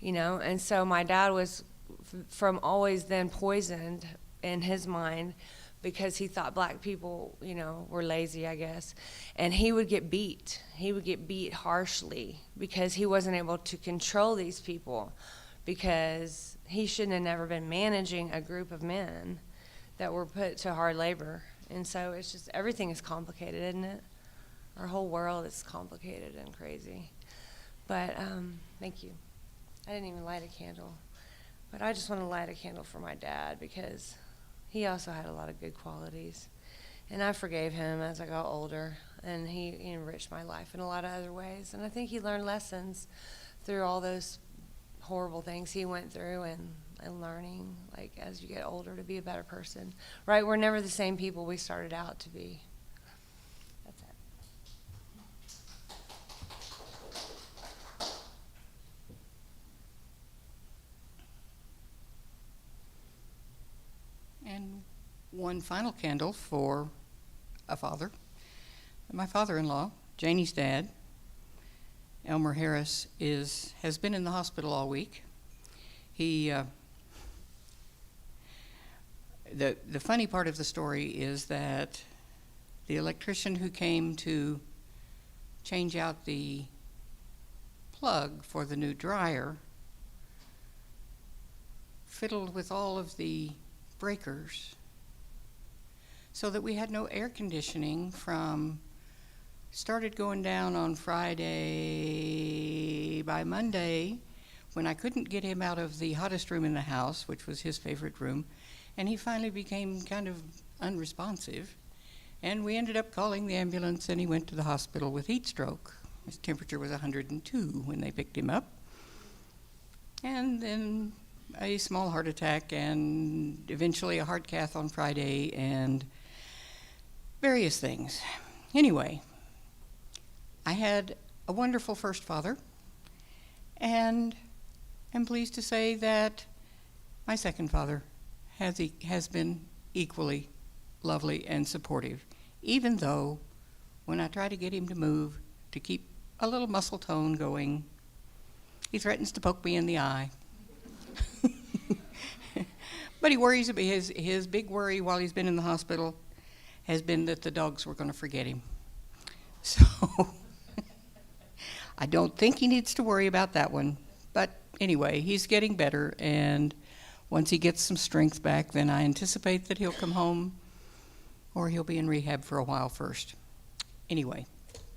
And so my dad was from always then poisoned in his mind because he thought black people, were lazy, I guess. And he would get beat. He would get beat harshly because he wasn't able to control these people, because he shouldn't have never been managing a group of men that were put to hard labor. And so it's just, everything is complicated, isn't it? Our whole world is complicated and crazy. But thank you. I didn't even light a candle. But I just want to light a candle for my dad, because he also had a lot of good qualities. And I forgave him as I got older, and he enriched my life in a lot of other ways. And I think he learned lessons through all those horrible things he went through, and learning, like, as you get older, to be a better person. Right? We're never the same people we started out to be. That's it. And one final candle for a father. My father-in-law, Janie's dad, Elmer Harris, has been in the hospital all week. He the funny part of the story is that the electrician who came to change out the plug for the new dryer fiddled with all of the breakers so that we had no air conditioning started going down on Friday. By Monday, when I couldn't get him out of the hottest room in the house, which was his favorite room, and he finally became kind of unresponsive, and we ended up calling the ambulance, and he went to the hospital with heat stroke. His temperature was 102 when they picked him up, and then a small heart attack, and eventually a heart cath on Friday, and various things. Anyway, I had a wonderful first father, and I'm pleased to say that my second father has been equally lovely and supportive, even though when I try to get him to move, to keep a little muscle tone going, he threatens to poke me in the eye. But he worries about his big worry while he's been in the hospital has been that the dogs were going to forget him. So I don't think he needs to worry about that one. But anyway, he's getting better, and once he gets some strength back, then I anticipate that he'll come home, or he'll be in rehab for a while first. Anyway,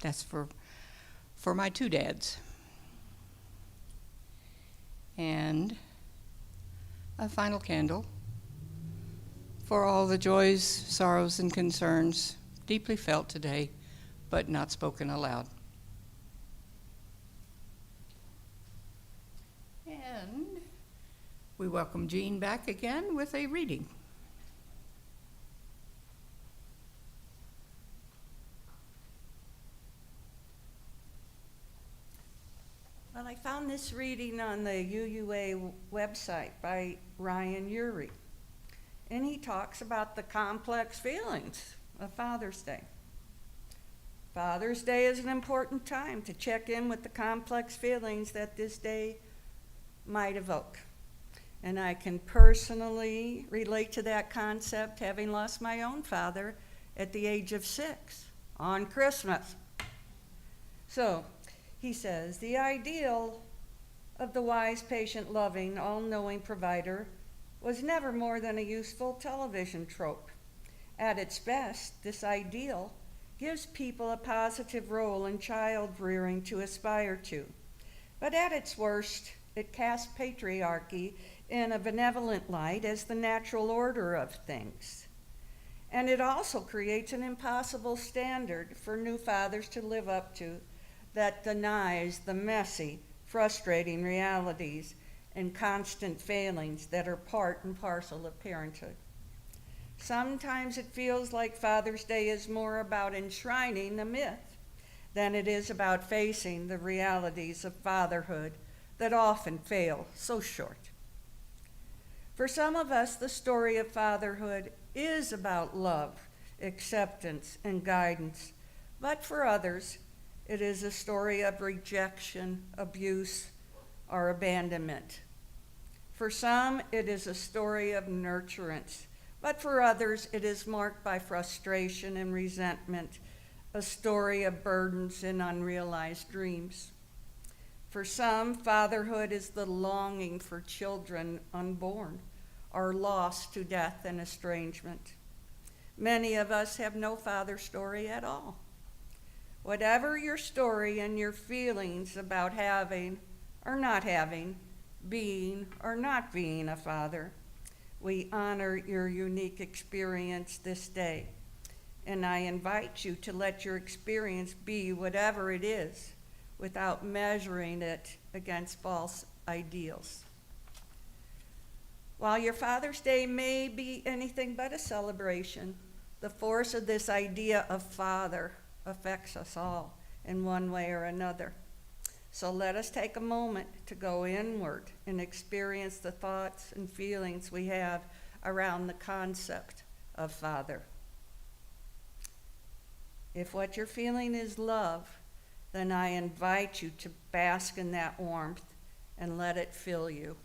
that's for my two dads. And a final candle for all the joys, sorrows, and concerns deeply felt today, but not spoken aloud. And we welcome Jean back again with a reading. Well, I found this reading on the UUA website by Ryan Urey, and he talks about the complex feelings of Father's Day. Father's Day is an important time to check in with the complex feelings that this day might evoke. And I can personally relate to that concept, having lost my own father at the age of 6 on Christmas. So, he says, the ideal of the wise, patient, loving, all-knowing provider was never more than a useful television trope. At its best, this ideal gives people a positive role in child rearing to aspire to. But at its worst, it casts patriarchy in a benevolent light as the natural order of things. And it also creates an impossible standard for new fathers to live up to that denies the messy, frustrating realities and constant failings that are part and parcel of parenthood. Sometimes it feels like Father's Day is more about enshrining the myth than it is about facing the realities of fatherhood that often fail so short. For some of us, the story of fatherhood is about love, acceptance, and guidance, but for others, it is a story of rejection, abuse, are abandonment. For some, it is a story of nurturance, but for others, it is marked by frustration and resentment, a story of burdens and unrealized dreams. For some, fatherhood is the longing for children unborn or lost to death and estrangement. Many of us have no father story at all. Whatever your story and your feelings about having or not having, being or not being a father, we honor your unique experience this day. And I invite you to let your experience be whatever it is without measuring it against false ideals. While your Father's Day may be anything but a celebration, the force of this idea of father affects us all in one way or another. So let us take a moment to go inward and experience the thoughts and feelings we have around the concept of father. If what you're feeling is love, then I invite you to bask in that warmth and let it fill you.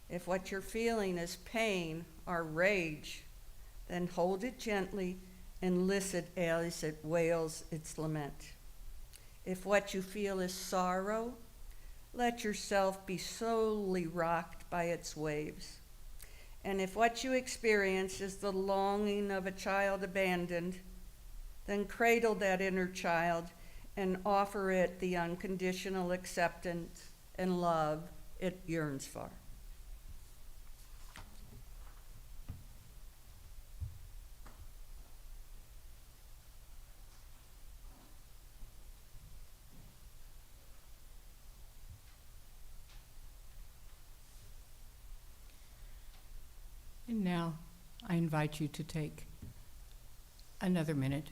If what you're feeling is pain or rage, then hold it gently and listen as it wails its lament. If what you feel is sorrow, let yourself be slowly rocked by its waves. And if what you experience is the longing of a child abandoned, then cradle that inner child and offer it the unconditional acceptance and love it yearns for. And now I invite you to take another minute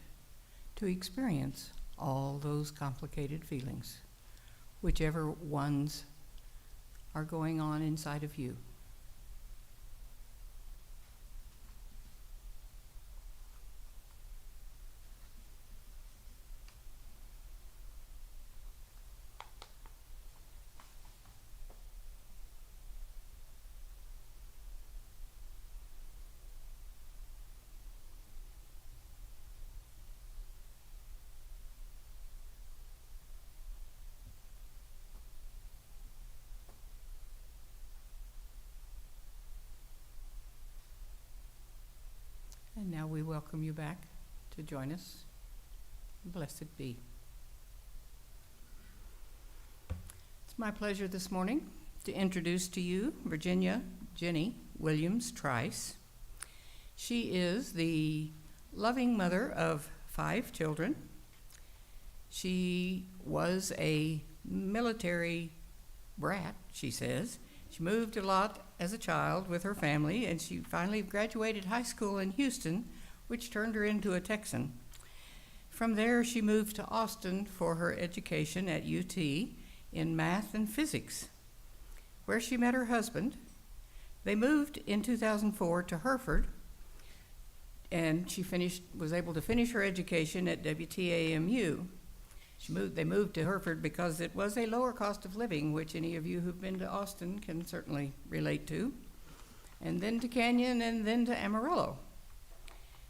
to experience all those complicated feelings, whichever ones are going on inside of you. And now we welcome you back to join us. Blessed be. It's my pleasure this morning to introduce to you Virginia Jenny Williams Trice. She is the loving mother of 5 children. She was a military brat, she says. She moved a lot as a child with her family, and she finally graduated high school in Houston, which turned her into a Texan. From there, she moved to Austin for her education at UT in math and physics, where she met her husband. They moved in 2004 to Hereford, and she was able to finish her education at WTAMU. They moved to Hereford because it was a lower cost of living, which any of you who've been to Austin can certainly relate to, and then to Canyon, and then to Amarillo.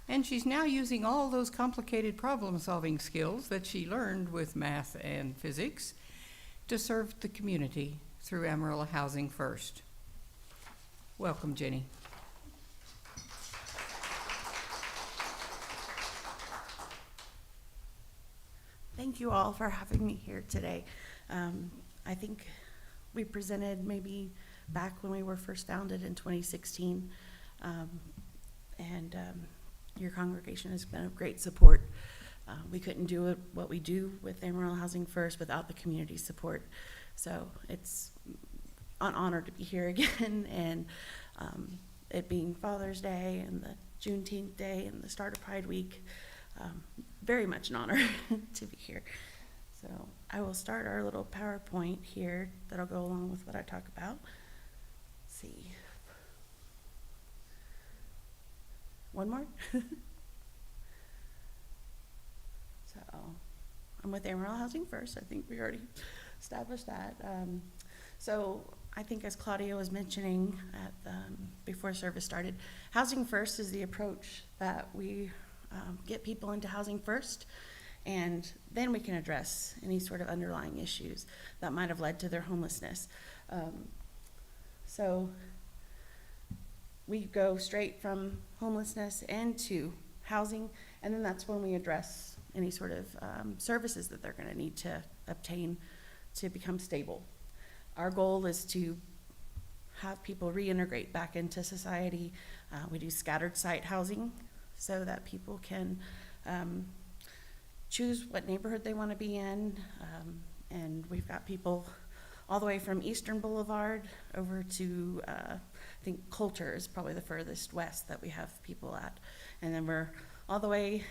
And she's now using all those complicated problem-solving skills that she learned with math and physics to serve the community through Amarillo Housing First. Welcome, Jenny. Thank you all for having me here today. I think we presented maybe back when we were first founded in 2016, and your congregation has been of great support. We couldn't do what we do with Amarillo Housing First without the community support. So it's an honor to be here again, and it being Father's Day and the Juneteenth Day and the start of Pride Week, very much an honor to be here. So I will start our little PowerPoint here that'll go along with what I talk about. Let's see. One more. So I'm with Amarillo Housing First. I think we already established that. So I think as Claudia was mentioning before service started, housing first is the approach that we get people into housing first, and then we can address any sort of underlying issues that might have led to their homelessness. So we go straight from homelessness into housing, and then that's when we address any sort of services that they're going to need to obtain to become stable. Our goal is to have people reintegrate back into society. We do scattered site housing so that people can choose what neighborhood they want to be in. And we've got people all the way from Eastern Boulevard over to, I think Coulter is probably the furthest west that we have people at. And then we're all the way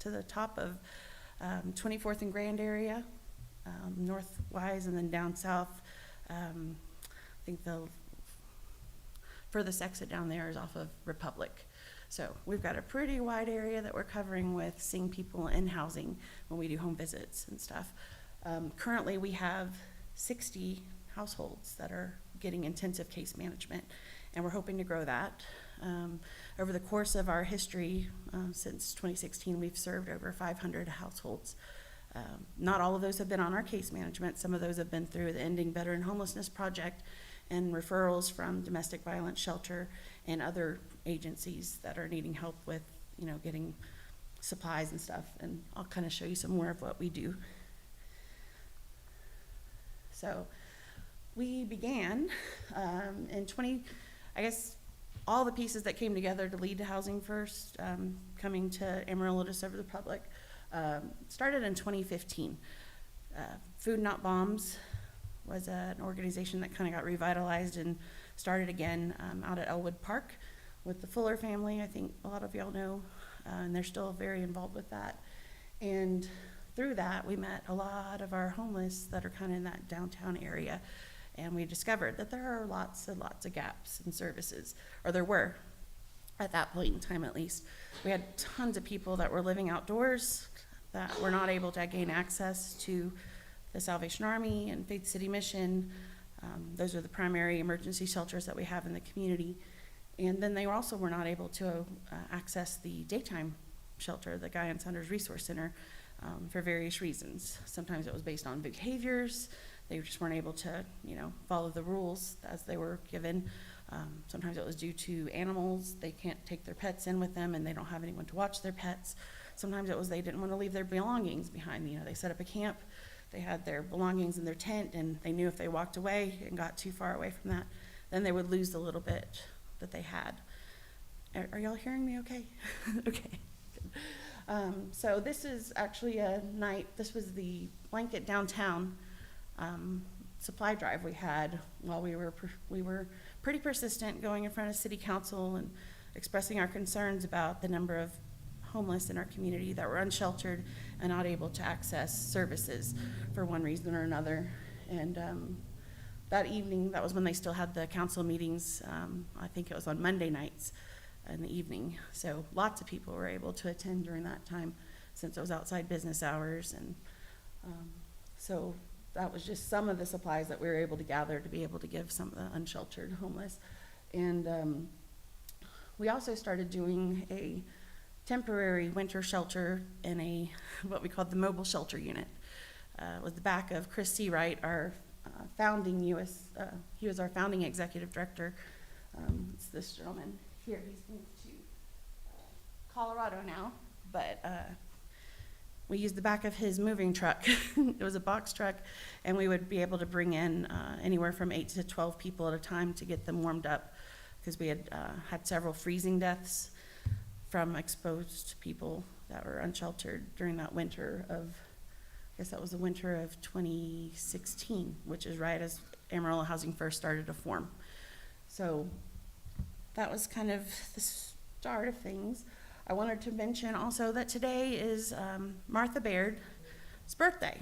to the top of 24th and Grand area, northwise, and then down south. I think the furthest exit down there is off of Republic. So we've got a pretty wide area that we're covering with seeing people in housing when we do home visits and stuff. Currently we have 60 households that are getting intensive case management, and we're hoping to grow that. Over the course of our history, since 2016, we've served over 500 households. Not all of those have been on our case management. Some of those have been through the Ending Veteran Homelessness Project and referrals from domestic violence shelter and other agencies that are needing help with, getting supplies and stuff. And I'll kind of show you some more of what we do. So we began in all the pieces that came together to lead to Housing First, coming to Amarillo to serve the public, started in 2015. Food Not Bombs was an organization that kind of got revitalized and started again out at Elwood Park with the Fuller family. I think a lot of y'all know, and they're still very involved with that. And through that, we met a lot of our homeless that are kind of in that downtown area. And we discovered that there are lots and lots of gaps in services, or there were at that point in time at least. We had tons of people that were living outdoors that were not able to gain access to the Salvation Army and Faith City Mission. Those are the primary emergency shelters that we have in the community. And then they also were not able to access the daytime shelter, the Guy and Saunders Resource Center, for various reasons. Sometimes it was based on behaviors. They just weren't able to, follow the rules as they were given. Sometimes it was due to animals. They can't take their pets in with them and they don't have anyone to watch their pets. Sometimes it was they didn't want to leave their belongings behind. They set up a camp. They had their belongings in their tent, and they knew if they walked away and got too far away from that, then they would lose the little bit that they had. Are y'all hearing me okay? Okay. So this is actually this was the Blanket Downtown supply drive we had while we were pretty persistent going in front of city council and expressing our concerns about the number of homeless in our community that were unsheltered and not able to access services for one reason or another. And that evening, that was when they still had the council meetings. I think it was on Monday nights in the evening. So lots of people were able to attend during that time since it was outside business hours. And so that was just some of the supplies that we were able to gather to be able to give some of the unsheltered homeless. And we also started doing a temporary winter shelter in what we called the mobile shelter unit. With the back of Chris Seawright, our founding he was our founding executive director. It's this gentleman here. He's moved to Colorado now, but we used the back of his moving truck. It was a box truck, and we would be able to bring in anywhere from 8 to 12 people at a time to get them warmed up, because we had had several freezing deaths from exposed people that were unsheltered during that winter of, I guess that was the winter of 2016, which is right as Amarillo Housing First started to form. So that was kind of the start of things. I wanted to mention also that today is Martha Baird's birthday.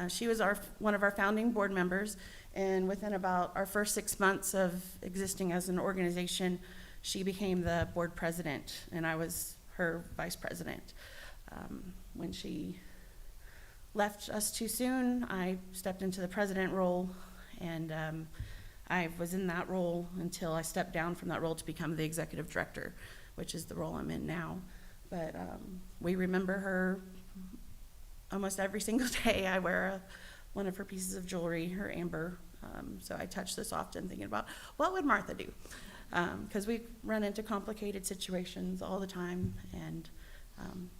She was one of our founding board members, and within about our first 6 months of existing as an organization, she became the board president, and I was her vice president. When she left us too soon, I stepped into the president role, And I was in that role until I stepped down from that role to become the executive director, which is the role I'm in now. But we remember her almost every single day. I wear one of her pieces of jewelry, her amber. So I touch this often, thinking about what would Martha do? Because we run into complicated situations all the time, and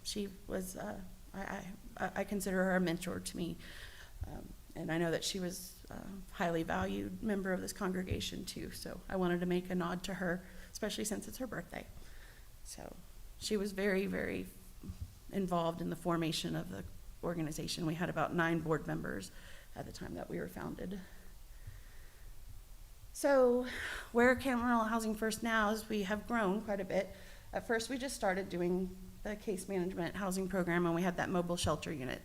she was, I consider her a mentor to me. And I know that she was a highly valued member of this congregation too, so I wanted to make a nod to her, especially since it's her birthday. So she was very, very involved in the formation of the organization. We had about 9 board members at the time that we were founded. So where can Amarillo Housing First now is we have grown quite a bit. At first we just started doing the case management housing program, and we had that mobile shelter unit.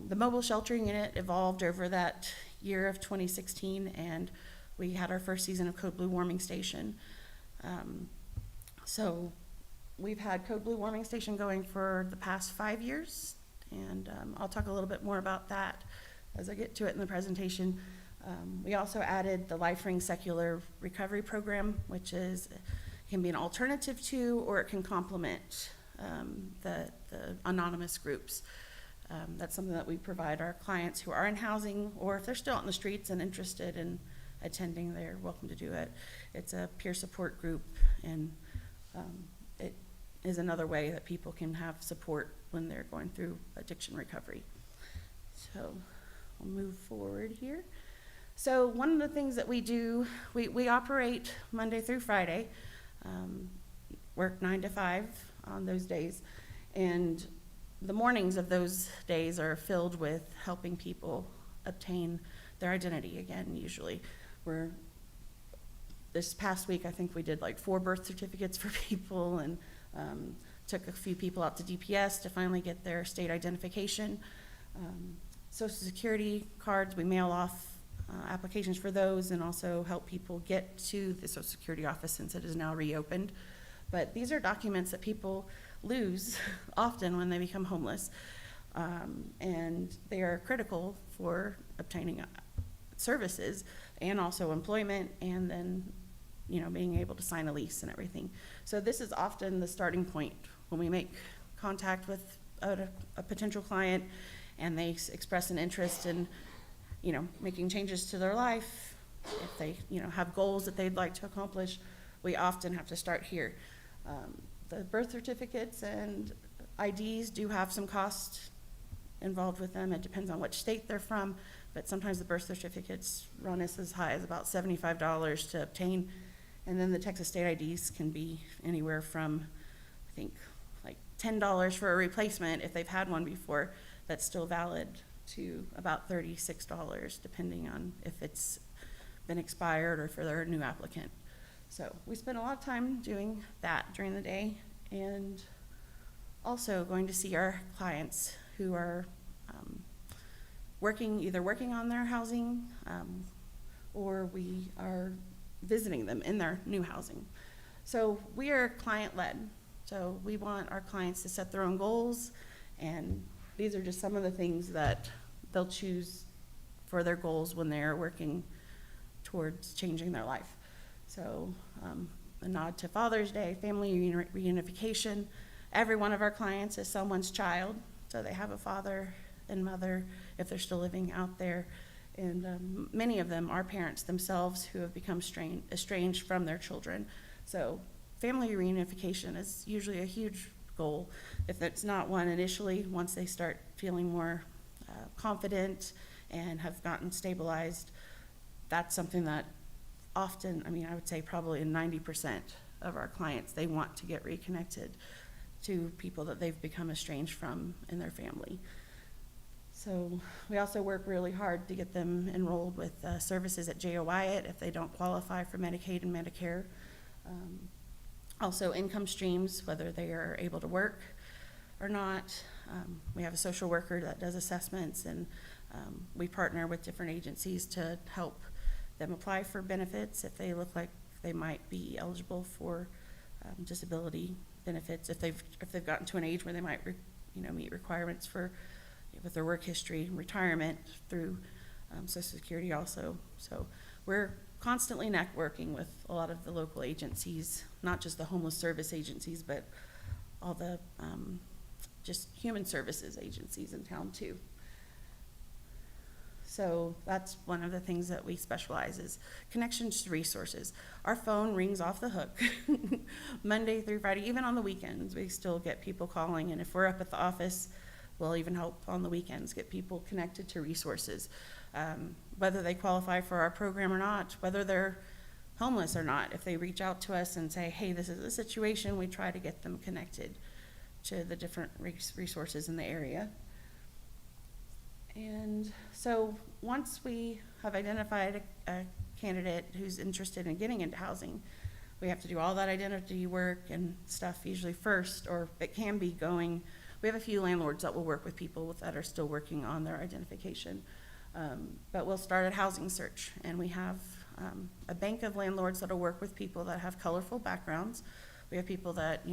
The mobile shelter unit evolved over that year of 2016, and we had our first season of Code Blue Warming Station. So we've had Code Blue Warming Station going for the past 5 years, and I'll talk a little bit more about that as I get to it in the presentation. We also added the Life Ring Secular Recovery Program, which can be an alternative to, or it can complement the anonymous groups. That's something that we provide our clients who are in housing, or if they're still out in the streets and interested in attending, they're welcome to do it. It's a peer support group, and it is another way that people can have support when they're going through addiction recovery. So we'll move forward here. So one of the things that we do, we operate Monday through Friday, work 9 to 5 on those days, and the mornings of those days are filled with helping people obtain their identity again. Usually this past week, I think we did like 4 birth certificates for people, and took a few people out to DPS to finally get their state identification. Social Security cards, we mail off applications for those, and also help people get to the Social Security office since it is now reopened. But these are documents that people lose often when they become homeless, and they are critical for obtaining services and also employment, and then being able to sign a lease and everything. So this is often the starting point when we make contact with a potential client, and they express an interest in making changes to their life. If they have goals that they'd like to accomplish, we often have to start here. The birth certificates and IDs do have some cost involved with them. It depends on which state they're from, but sometimes the birth certificates run us as high as about $75 to obtain, and then the Texas state IDs can be anywhere from, I think, like $10 for a replacement if they've had one before that's still valid, to about $36, depending on if it's been expired or if they're a new applicant. So we spend a lot of time doing that during the day, and also going to see our clients who are either working on their housing, or we are visiting them in their new housing. So we are client-led. So we want our clients to set their own goals, and these are just some of the things that they'll choose for their goals when they're working towards changing their life. So a nod to Father's Day, family reunification. Every one of our clients is someone's child, so they have a father and mother if they're still living out there. And many of them are parents themselves who have become estranged from their children. So family reunification is usually a huge goal. If it's not one initially, once they start feeling more confident and have gotten stabilized, that's something that often, I would say probably in 90% of our clients, they want to get reconnected to people that they've become estranged from in their family. So we also work really hard to get them enrolled with services at J.O. Wyatt if they don't qualify for Medicaid and Medicare. Also income streams, whether they are able to work or not. We have a social worker that does assessments, and we partner with different agencies to help them apply for benefits if they look like they might be eligible for disability benefits, if they've gotten to an age where they might meet requirements for with their work history, retirement through Social Security also. So we're constantly networking with a lot of the local agencies, not just the homeless service agencies, but all the just human services agencies in town too. So that's one of the things that we specialize is connections to resources. Our phone rings off the hook Monday through Friday, even on the weekends. We still get people calling, and if we're up at the office, we'll even help on the weekends get people connected to resources. Whether they qualify for our program or not, whether they're homeless or not, if they reach out to us and say, hey, this is a situation, we try to get them connected to the different resources in the area. And so once we have identified a candidate who's interested in getting into housing, we have to do all that identity work and stuff usually first, or it can be going. We have a few landlords that will work with people that are still working on their identification. But we'll start a housing search, and we have a bank of landlords that'll work with people that have colorful backgrounds. We have people that,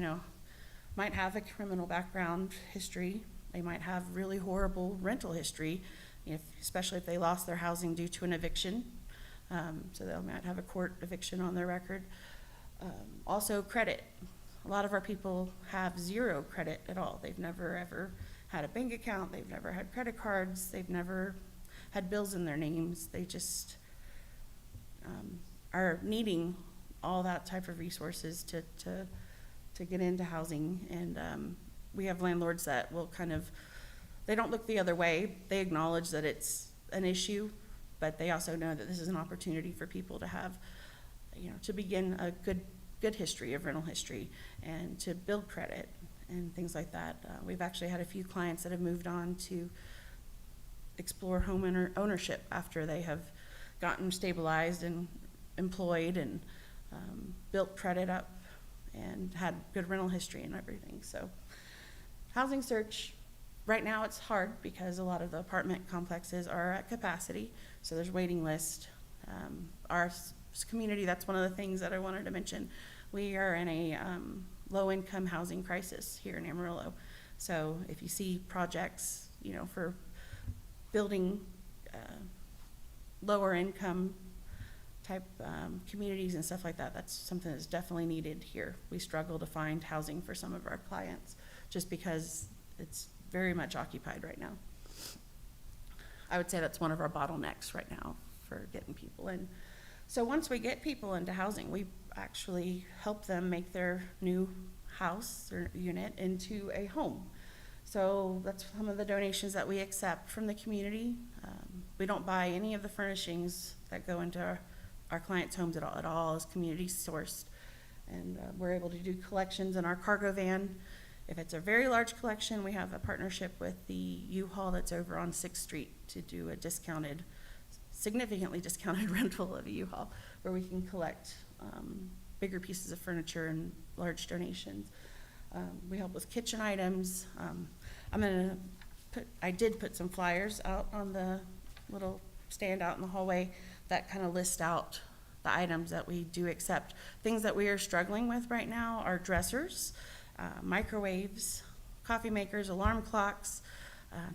might have a criminal background history. They might have really horrible rental history, especially if they lost their housing due to an eviction. So they might have a court eviction on their record. Also credit. A lot of our people have zero credit at all. They've never ever had a bank account. They've never had credit cards. They've never had bills in their names. They just are needing all that type of resources to get into housing. And we have landlords that will they don't look the other way. They acknowledge that it's an issue, but they also know that this is an opportunity for people to have, to begin a good history of rental history and to build credit and things like that. We've actually had a few clients that have moved on to explore home ownership after they have gotten stabilized and employed and built credit up and had good rental history and everything. So housing search, right now it's hard because a lot of the apartment complexes are at capacity, so there's waiting list. Our community, that's one of the things that I wanted to mention. We are in a low-income housing crisis here in Amarillo. So if you see projects, for building lower income type communities and stuff like that, that's something that's definitely needed here. We struggle to find housing for some of our clients just because it's very much occupied right now. I would say that's one of our bottlenecks right now for getting people in. So once we get people into housing, we actually help them make their new house or unit into a home. So that's some of the donations that we accept from the community. We don't buy any of the furnishings that go into our clients' homes at all is community sourced. And we're able to do collections in our cargo van. If it's a very large collection, we have a partnership with the U-Haul that's over on 6th Street to do a significantly discounted rental of a U-Haul where we can collect bigger pieces of furniture and large donations. We help with kitchen items. I did put some flyers out on the little stand out in the hallway that kind of list out the items that we do accept. Things that we are struggling with right now are dressers, microwaves, coffee makers, alarm clocks,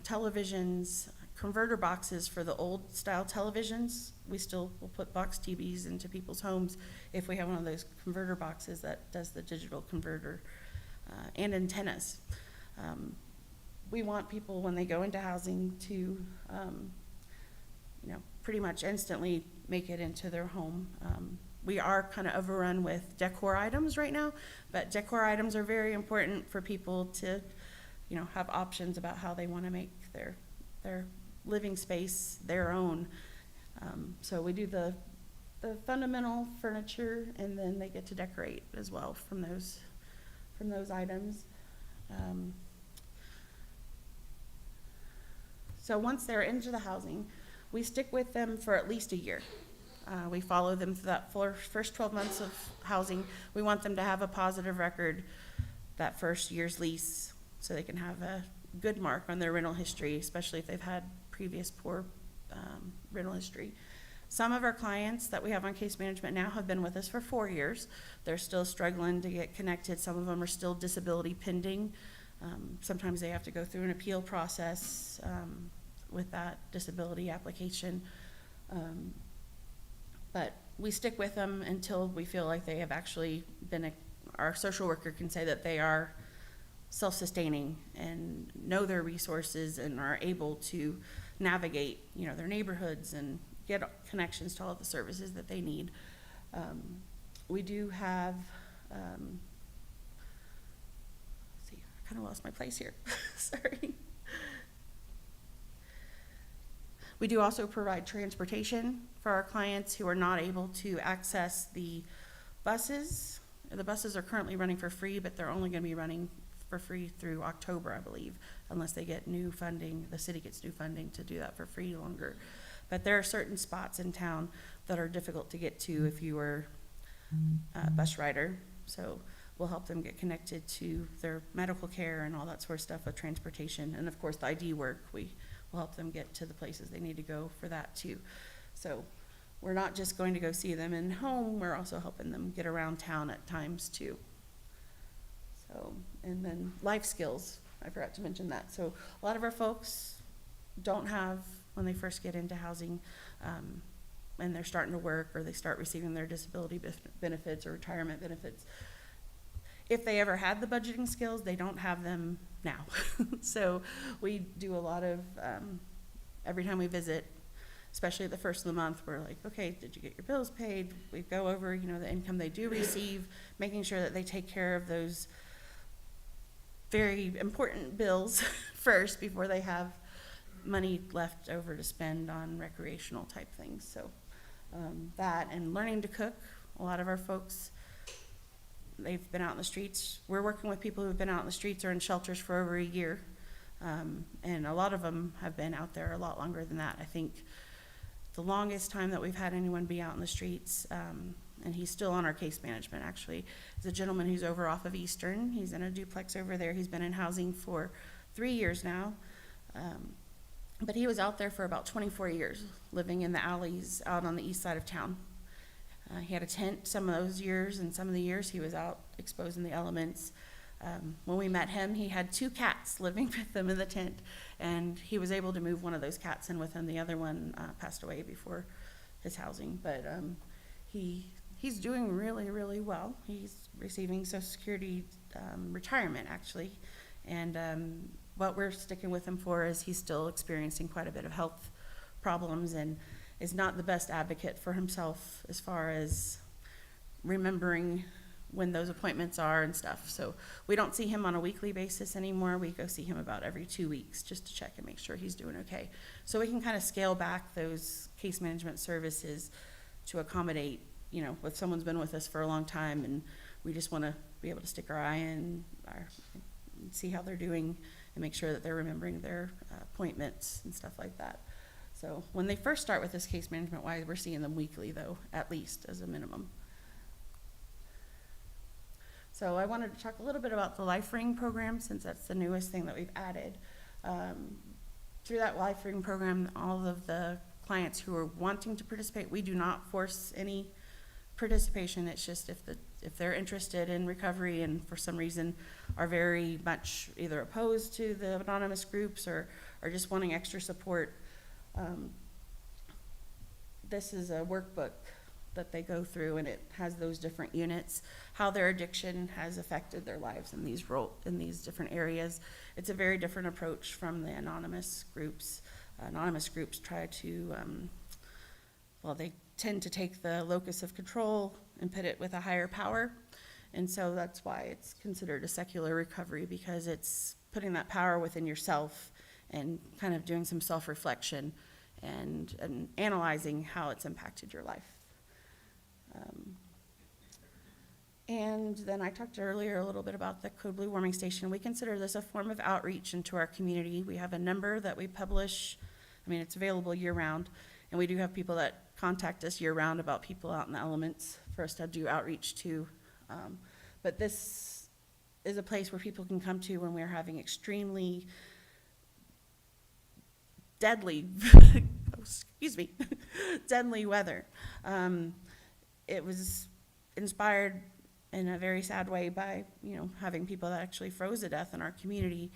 televisions, converter boxes for the old style televisions. We still will put box TVs into people's homes if we have one of those converter boxes that does the digital converter, and antennas. We want people when they go into housing to pretty much instantly make it into their home. We are kind of overrun with decor items right now, but decor items are very important for people to, have options about how they want to make their living space their own. So we do the fundamental furniture, and then they get to decorate as well from those items. So once they're into the housing, we stick with them for at least a year. We follow them through that first 12 months of housing. We want them to have a positive record that first year's lease so they can have a good mark on their rental history, especially if they've had previous poor rental history. Some of our clients that we have on case management now have been with us for 4 years. They're still struggling to get connected. Some of them are still disability pending. Sometimes they have to go through an appeal process. with that disability application. But we stick with them until we feel like they have actually been, our social worker can say that they are self-sustaining and know their resources and are able to navigate, their neighborhoods and get connections to all the services that they need. We do have, let's see, I kind of lost my place here. Sorry. We do also provide transportation for our clients who are not able to access the buses. The buses are currently running for free, but they're only going to be running for free through October, I believe, unless they get new funding. The city gets new funding to do that for free longer. But there are certain spots in town that are difficult to get to if you are a bus rider. So we'll help them get connected to their medical care and all that sort of stuff with transportation. And of course, the ID work, we will help them get to the places they need to go for that too. So we're not just going to go see them in home, we're also helping them get around town at times too. So, and then life skills, I forgot to mention that. So a lot of our folks don't have, when they first get into housing, and they're starting to work or they start receiving their disability benefits or retirement benefits, if they ever had the budgeting skills, they don't have them now. So we do a lot of, every time we visit, especially at the first of the month, we're like, okay, did you get your bills paid? We go over, the income they do receive, making sure that they take care of those very important bills first before they have money left over to spend on recreational type things. So that and learning to cook. A lot of our folks, they've been out in the streets. We're working with people who've been out in the streets or in shelters for over a year. And a lot of them have been out there a lot longer than that. I think the longest time that we've had anyone be out in the streets, and he's still on our case management actually, is a gentleman who's over off of Eastern. He's in a duplex over there. He's been in housing for 3 years now. But he was out there for about 24 years, living in the alleys out on the east side of town. He had a tent some of those years, and some of the years he was out exposed in the elements. When we met him, he had 2 cats living with him in the tent, and he was able to move one of those cats in with him. The other one passed away before his housing, but he's doing really, really well. He's receiving Social Security retirement, actually, and what we're sticking with him for is he's still experiencing quite a bit of health problems and is not the best advocate for himself as far as remembering when those appointments are and stuff. So we don't see him on a weekly basis anymore. We go see him about every 2 weeks just to check and make sure he's doing okay. So we can kind of scale back those case management services to accommodate, if someone's been with us for a long time and we just want to be able to stick our eye in, see how they're doing and make sure that they're remembering their appointments and stuff like that. So when they first start with this case management wise, we're seeing them weekly though, at least as a minimum. So I wanted to talk a little bit about the Life Ring program, since that's the newest thing that we've added. Through that Life Ring program, all of the clients who are wanting to participate, we do not force any participation. It's just if they're interested in recovery and for some reason are very much either opposed to the anonymous groups or just wanting extra support, this is a workbook that they go through, and it has those different units, how their addiction has affected their lives in these different areas. It's a very different approach from the anonymous groups. Anonymous groups try to, they tend to take the locus of control and put it with a higher power, and so that's why it's considered a secular recovery, because it's putting that power within yourself and kind of doing some self-reflection and analyzing how it's impacted your life. And then I talked earlier a little bit about the Code Blue Warming Station. We consider this a form of outreach into our community. We have a number that we publish. It's available year-round, and we do have people that contact us year-round about people out in the elements for us to do outreach to. But this is a place where people can come to when we're having extremely deadly, deadly weather. It was inspired in a very sad way by, having people that actually froze to death in our community.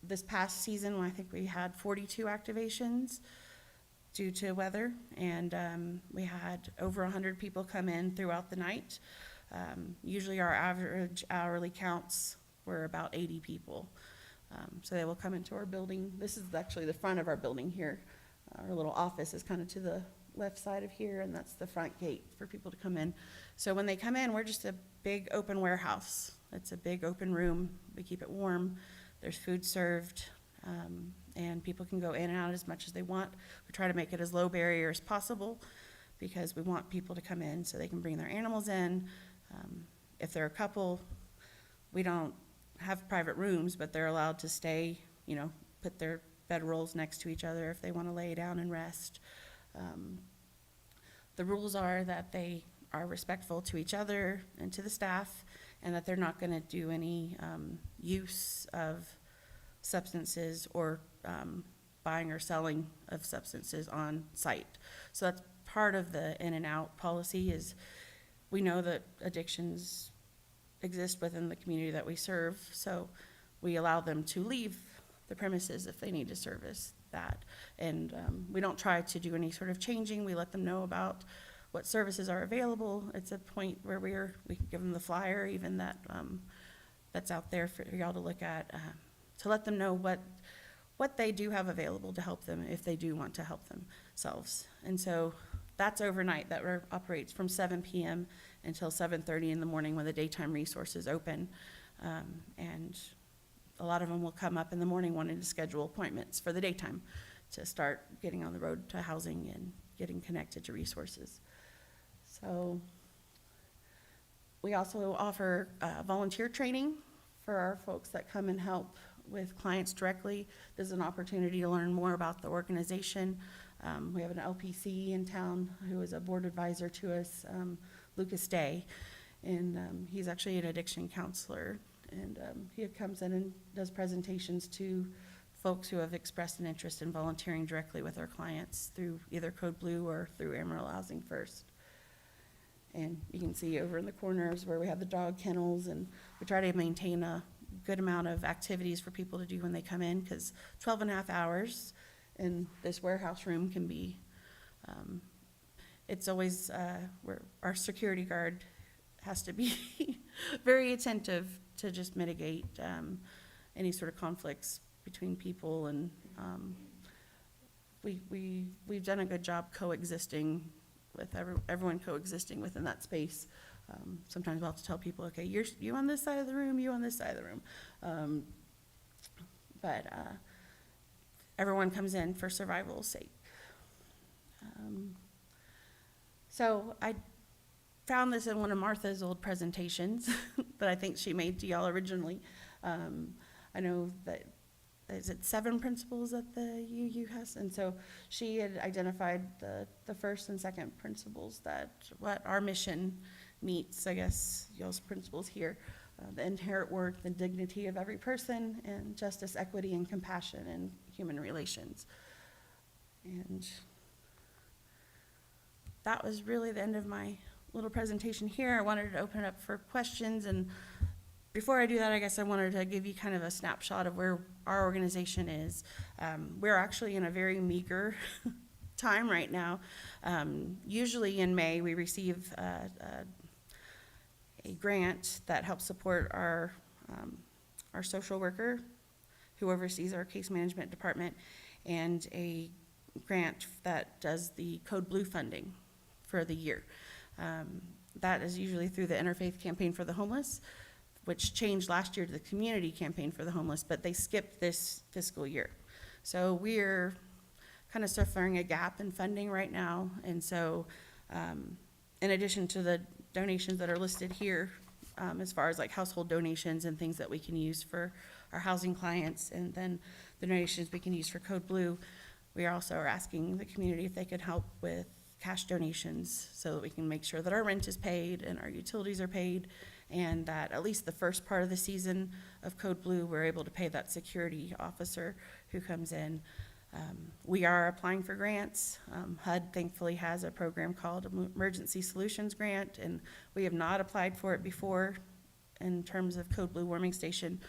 This past season, I think we had 42 activations due to weather, and we had over 100 people come in throughout the night. Usually our average hourly counts were about 80 people. So they will come into our building. This is actually the front of our building here. Our little office is kind of to the left side of here, and that's the front gate for people to come in. So when they come in, we're just a big open warehouse. It's a big open room. We keep it warm. There's food served, and people can go in and out as much as they want. We try to make it as low barrier as possible because we want people to come in so they can bring their animals in. If they're a couple, we don't have private rooms, but they're allowed to stay, put their bedrolls next to each other if they want to lay down and rest. The rules are that they are respectful to each other and to the staff, and that they're not going to do any use of substances or buying or selling of substances on site. So that's part of the in and out policy. Is we know that addictions exist within the community that we serve, so we allow them to leave the premises if they need to service that. And we don't try to do any sort of changing. We let them know about what services are available. It's a point where we can give them the flyer, even that's out there for y'all to look at, to let them know what they do have available to help them if they do want to help themselves. And so that's overnight. That operates from 7 p.m. until 7:30 in the morning when the daytime resources open. And a lot of them will come up in the morning wanting to schedule appointments for the daytime to start getting on the road to housing and getting connected to resources. So we also offer volunteer training for our folks that come and help with clients directly. There's an opportunity to learn more about the organization. We have an LPC in town who is a board advisor to us, Lucas Day, and he's actually an addiction counselor. And he comes in and does presentations to folks who have expressed an interest in volunteering directly with our clients through either Code Blue or through Amarillo Housing First. And you can see over in the corners where we have the dog kennels, and we try to maintain a good amount of activities for people to do when they come in, because 12 and a half hours in this warehouse room can be, it's always where our security guard has to be very attentive to just mitigate any sort of conflicts between people. And we've done a good job coexisting with everyone coexisting within that space. Sometimes we'll have to tell people, okay, you on this side of the room, you on this side of the room. But everyone comes in for survival's sake. So I found this in one of Martha's old presentations that I think she made to y'all originally. I know that, is it 7 principles that the UU has? And so she had identified the first and second principles, that what our mission meets, I guess, y'all's principles here, the inherent worth and dignity of every person, and justice, equity, and compassion in human relations. And that was really the end of my little presentation here. I wanted to open it up for questions, and before I do that, I guess I wanted to give you kind of a snapshot of where our organization is. We're actually in a very meager time right now. Usually in May, we receive a grant that helps support our social worker who oversees our case management department, and a grant that does the Code Blue funding for the year. That is usually through the Interfaith Campaign for the Homeless, which changed last year to the Community Campaign for the Homeless, but they skipped this fiscal year. So we're kind of suffering a gap in funding right now. And so in addition to the donations that are listed here, as far as like household donations and things that we can use for our housing clients, and then the donations we can use for Code Blue, we also are asking the community if they could help with cash donations so that we can make sure that our rent is paid and our utilities are paid, and that at least the first part of the season of Code Blue, we're able to pay that security officer who comes in. We are applying for grants. HUD thankfully has a program called Emergency Solutions Grant, and we have not applied for it before in terms of Code Blue warming station.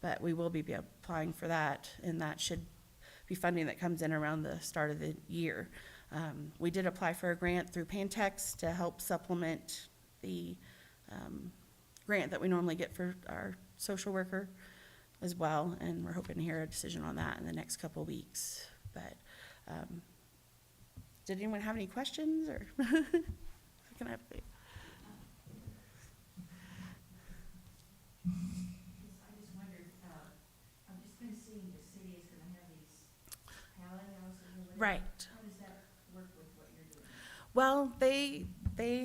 but we will be applying for that, and that should be funding that comes in around the start of the year. We did apply for a grant through Pantex to help supplement the grant that we normally get for our social worker as well, and we're hoping to hear a decision on that in the next couple weeks. But did anyone have any questions, or how can I update? I just wondered, I've just been seeing the city is gonna have these pallet houses or whatever. Right. How does that work with what you're doing? Well, they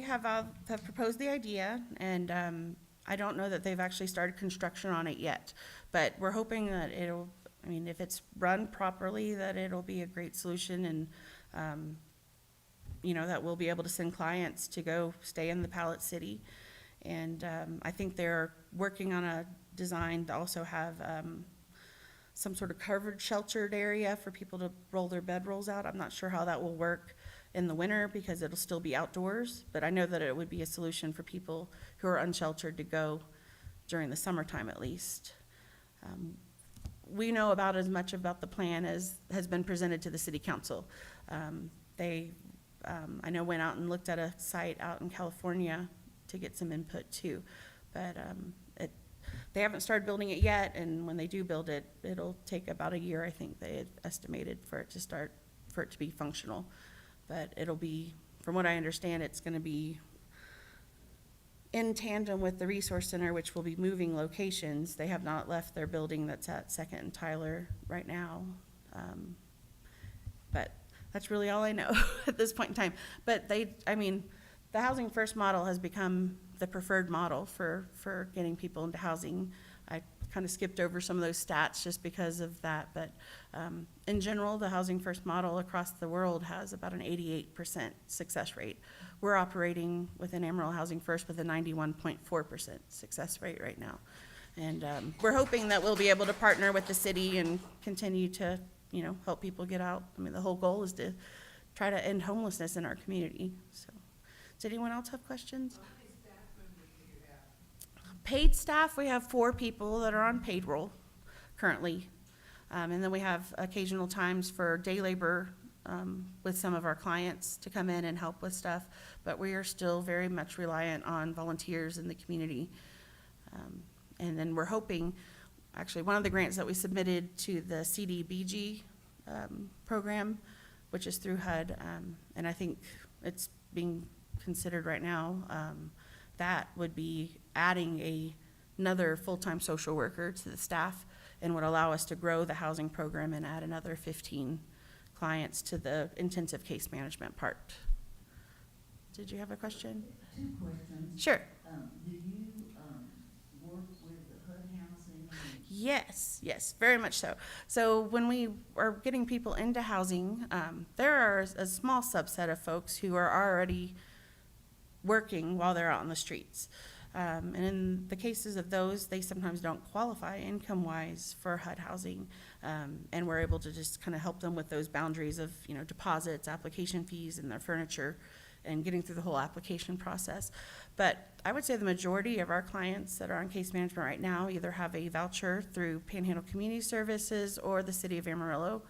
have proposed the idea, and I don't know that they've actually started construction on it yet. But we're hoping that it'll, I mean, if it's run properly, that it'll be a great solution, and you know, that we'll be able to send clients to go stay in the Pallet City. And I think they're working on a design to also have some sort of covered sheltered area for people to roll their bedrolls out. I'm not sure how that will work in the winter because it'll still be outdoors, but I know that it would be a solution for people who are unsheltered to go during the summertime at least. We know about as much about the plan as has been presented to the city council. I know went out and looked at a site out in California to get some input too, but they haven't started building it yet, and when they do build it, it'll take about a year, I think they had estimated, for it to be functional. But it'll be, from what I understand, it's gonna be in tandem with the Resource Center, which will be moving locations. They have not left their building that's at Second and Tyler right now. But that's really all I know at this point in time. But the Housing First model has become the preferred model for getting people into housing. I kind of skipped over some of those stats just because of that, but in general, the Housing First model across the world has about an 88% success rate. We're operating within Amarillo Housing First with a 91.4% success rate right now. And we're hoping that we'll be able to partner with the city and continue to, you know, help people get out. I mean, the whole goal is to try to end homelessness in our community. So, does anyone else have questions? Paid staff, we have 4 people that are on payroll currently. And then we have occasional times for day labor with some of our clients to come in and help with stuff. But we are still very much reliant on volunteers in the community. And then we're hoping, actually, one of the grants that we submitted to the CDBG program, which is through HUD, and I think it's being considered right now, that would be adding another full-time social worker to the staff and would allow us to grow the housing program and add another 15 clients to the intensive case management part. Did you have a question? 2 questions. Sure. Do you work with the HUD housing? Yes, very much so. So when we are getting people into housing, there are a small subset of folks who are already working while they're out on the streets. And in the cases of those, they sometimes don't qualify income-wise for HUD housing. And we're able to just kind of help them with those boundaries of, you know, deposits, application fees, and their furniture, and getting through the whole application process. But I would say the majority of our clients that are on case management right now either have a voucher through Panhandle Community Services or the City of Amarillo.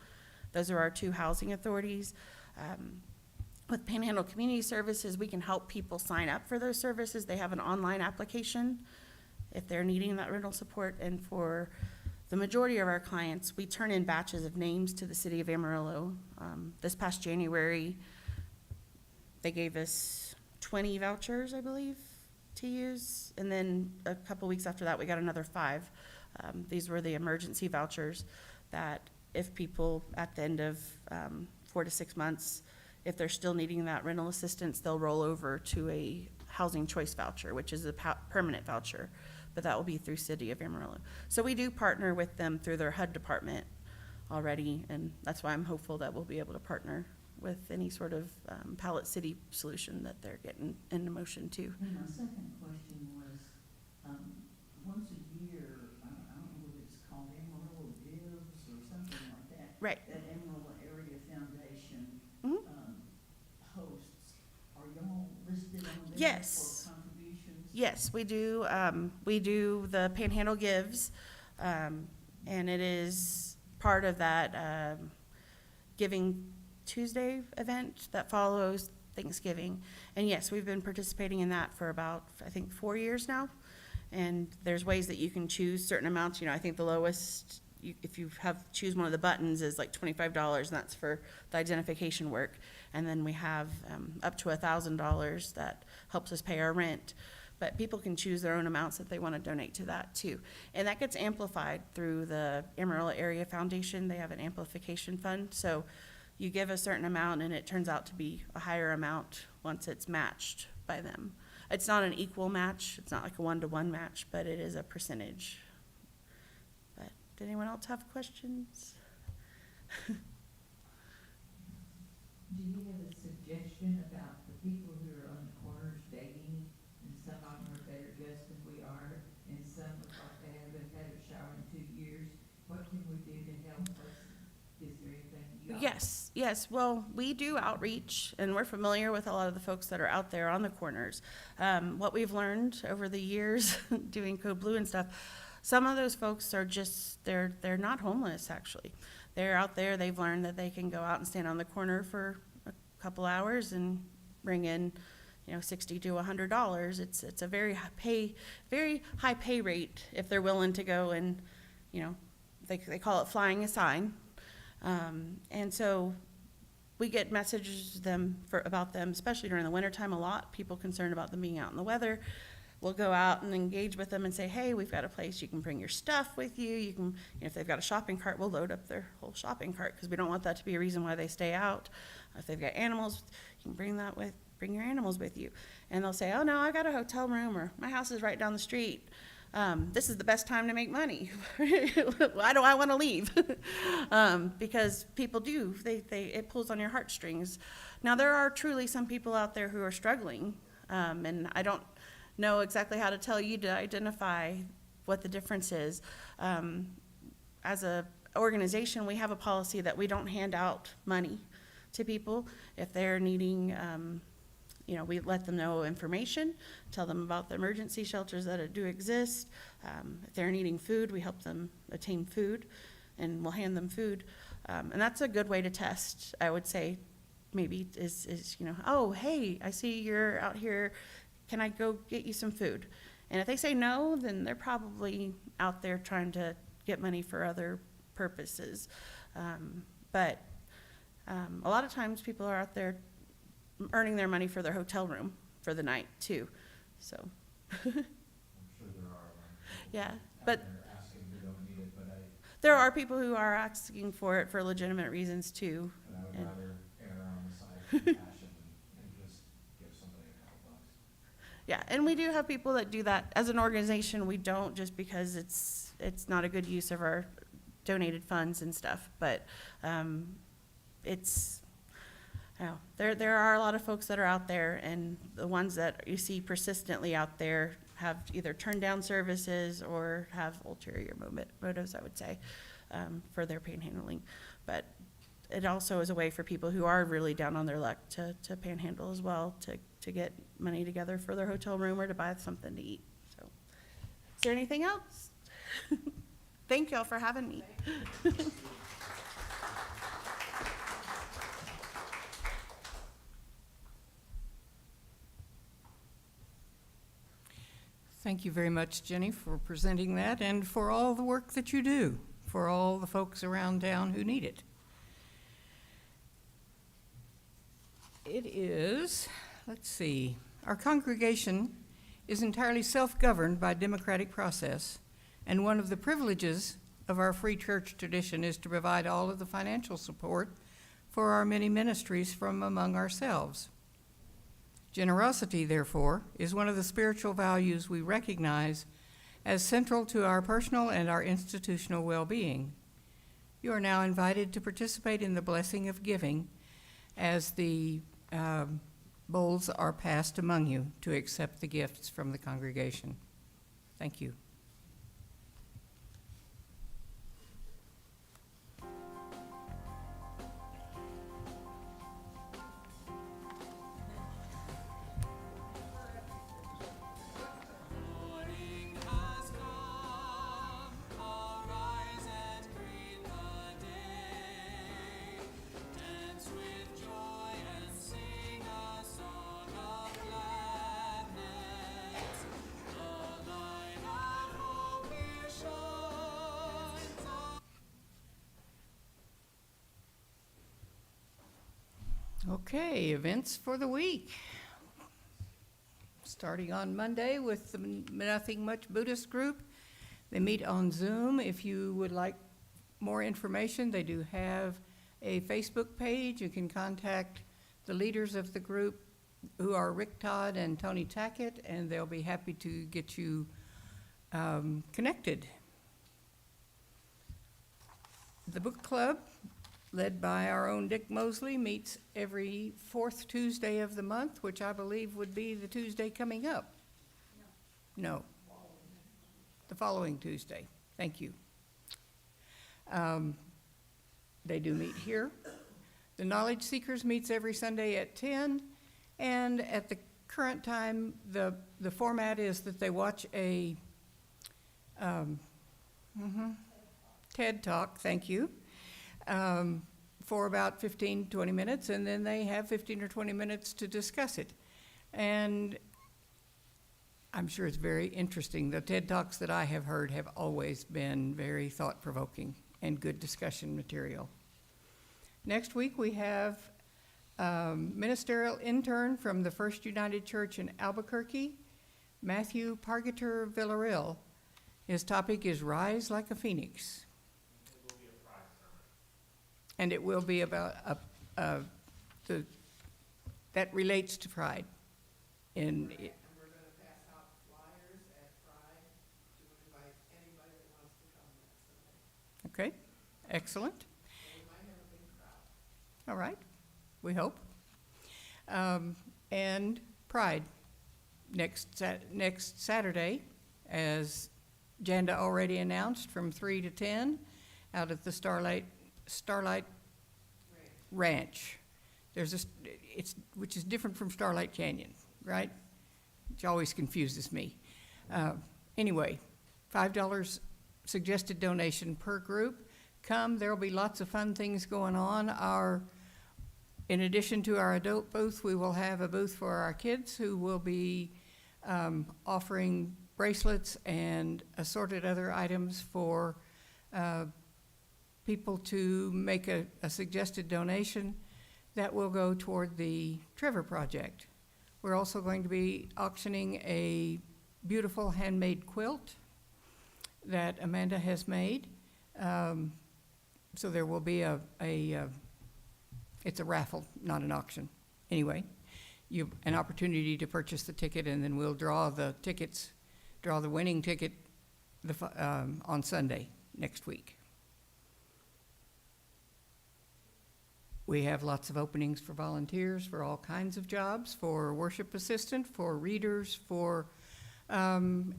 Those are our 2 housing authorities. With Panhandle Community Services, we can help people sign up for those services. They have an online application if they're needing that rental support. And for the majority of our clients, we turn in batches of names to the City of Amarillo. This past January, they gave us 20 vouchers, I believe, to use. And then a couple weeks after that, we got another 5. These were the emergency vouchers that if people at the end of 4 to 6 months, if they're still needing that rental assistance, they'll roll over to a housing choice voucher, which is a permanent voucher, but that will be through City of Amarillo. So we do partner with them through their HUD department already, and that's why I'm hopeful that we'll be able to partner with any sort of Pallet City solution that they're getting into motion too. And my second question was, once a year, I don't know what it's called, Amarillo Gives or something like that. Right. That Amarillo Area Foundation Mhm. hosts. Are y'all listed on there Yes. for contributions? Yes, we do. We do the Panhandle Gives. And it is part of that Giving Tuesday event that follows Thanksgiving. And yes, we've been participating in that for about, I think, 4 years now. And there's ways that you can choose certain amounts. You know, I think the lowest, if you choose one of the buttons, is like $25, and that's for the identification work. And then we have up to $1,000 that helps us pay our rent. But people can choose their own amounts if they want to donate to that too. And that gets amplified through the Amarillo Area Foundation. They have an amplification fund. So you give a certain amount and it turns out to be a higher amount once it's matched by them. It's not an equal match. It's not like a 1-to-1 match, but it is a percentage. But did anyone else have questions? Do you have a suggestion about the people who are on the corners begging, and some of them are better dressed than we are, and some look like they haven't had a shower in 2 years? What can we do to help us? Is there anything you all? Yes. Well, we do outreach, and we're familiar with a lot of the folks that are out there on the corners. What we've learned over the years doing Code Blue and stuff, some of those folks are just, they're not homeless, actually. They're out there, they've learned that they can go out and stand on the corner for a couple hours and bring in, $60 to $100. It's a very high pay rate if they're willing to go and, they call it flying a sign. And so we get messages about them, especially during the wintertime, a lot. People concerned about them being out in the weather. We'll go out and engage with them and say, hey, we've got a place you can bring your stuff with you. You can, if they've got a shopping cart, we'll load up their whole shopping cart because we don't want that to be a reason why they stay out. If they've got animals, you can bring your animals with you. And they'll say, oh no, I got a hotel room, or my house is right down the street. This is the best time to make money. Why do I want to leave? Because people do, it pulls on your heartstrings. Now there are truly some people out there who are struggling, and I don't know exactly how to tell you to identify what the difference is. As a organization, we have a policy that we don't hand out money to people. If they're needing, we let them know information, tell them about the emergency shelters that do exist. If they're needing food, we help them attain food, and we'll hand them food. And that's a good way to test, I would say, maybe is oh, hey, I see you're out here. Can I go get you some food? And if they say no, then they're probably out there trying to get money for other purposes. But a lot of times people are out there earning their money for their hotel room for the night too. So I'm sure there are. yeah, Out but there asking who don't need it, but there are people who are asking for it for legitimate reasons too. I would And- rather err on the side of compassion and just give somebody a couple bucks. Yeah, and we do have people that do that. As an organization, we don't, just because it's not a good use of our donated funds and stuff, but there are a lot of folks that are out there, and the ones that you see persistently out there have either turned down services or have ulterior motives, I would say, for their panhandling. But it also is a way for people who are really down on their luck to panhandle as well, to get money together for their hotel room or to buy something to eat. So, is there anything else? Thank y'all for having me. Thank you very much, Jenny, for presenting that and for all the work that you do for all the folks around town who need it. It is, let's see, our congregation is entirely self-governed by democratic process, and one of the privileges of our free church tradition is to provide all of the financial support for our many ministries from among ourselves. Generosity, therefore, is one of the spiritual values we recognize as central to our personal and our institutional well-being. You are now invited to participate in the blessing of giving as the bowls are passed among you to accept the gifts from the congregation. Thank you. Morning has come, Okay, events for the week. Starting on Monday with the Nothing Much Buddhist group. They meet on Zoom. If you would like more information, they do have a Facebook page. You can contact the leaders of the group, who are Rick Todd and Tony Tackett, and they'll be happy to get you connected. The book club, led by our own Dick Mosley, meets every fourth Tuesday of the month, which I believe would be the Tuesday coming up. No. The following Tuesday. Thank you. They do meet here. The Knowledge Seekers meets every Sunday at 10, and at the current time, the format is that they watch a TED Talk, thank you, for about 15-20 minutes, and then they have 15 or 20 minutes to discuss it. And I'm sure it's very interesting. The TED Talks that I have heard have always been very thought-provoking and good discussion material. Next week we have ministerial intern from the First United Church in Albuquerque, Matthew Pargeter Villarreal. His topic is Rise Like a Phoenix. And it will be about that relates to pride. And we're going to pass out flyers at Pride to invite anybody that wants to come that Sunday. Okay, excellent. So we might have a big crowd. All right, we hope. And Pride next Saturday, as Janda already announced, from 3 to 10 out at the Starlight Ranch. Which is different from Starlight Canyon, right? Which always confuses me. Anyway, $5 suggested donation per group. Come, there will be lots of fun things going on. In addition to our adult booth, we will have a booth for our kids who will be offering bracelets and assorted other items for people to make a suggested donation that will go toward the Trevor Project. We're also going to be auctioning a beautiful handmade quilt that Amanda has made. So there will be it's a raffle, not an auction. Anyway, an opportunity to purchase the ticket, and then we'll draw the winning ticket on Sunday next week. We have lots of openings for volunteers for all kinds of jobs, for worship assistant, for readers, for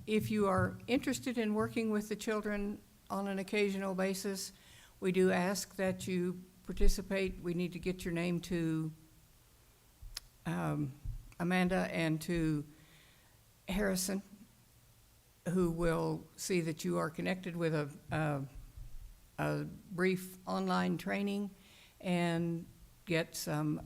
if you are interested in working with the children on an occasional basis, we do ask that you participate. We need to get your name to Amanda and to Harrison, who will see that you are connected with a brief online training and get some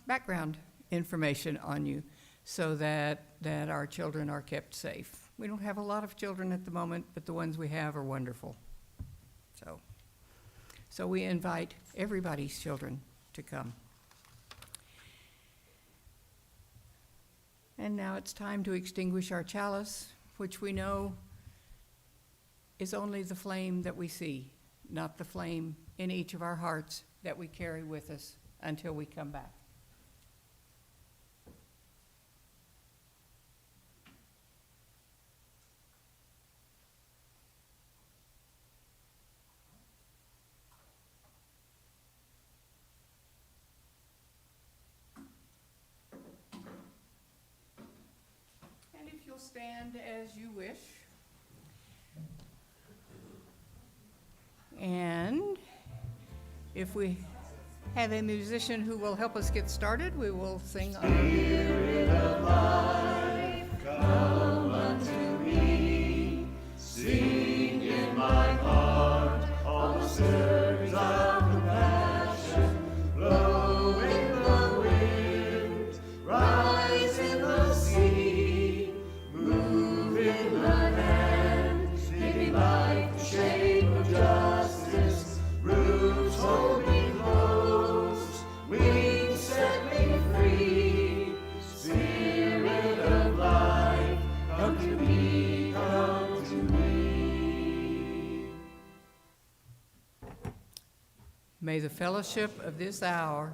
background information on you so that our children are kept safe. We don't have a lot of children at the moment, but the ones we have are wonderful. So we invite everybody's children to come. And now it's time to extinguish our chalice, which we know is only the flame that we see, not the flame in each of our hearts that we carry with us until we come back. And if you'll stand as you wish. And if we have a musician who will help us get started, we will sing our Spirit of life, come unto me, sing in my heart all the stirrings of compassion, blow in the wind, rise in the sea, move in the land, giving life the shape of justice, roots hold me close. May the fellowship of this hour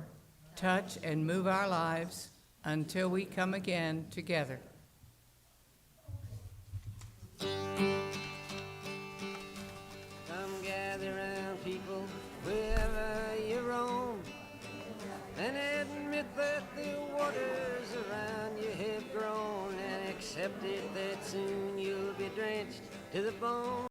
touch and move our lives until we come again together. Come gather round, people, wherever you roam, and admit that the waters around you have grown, and accept it that soon you'll be drenched to the bone.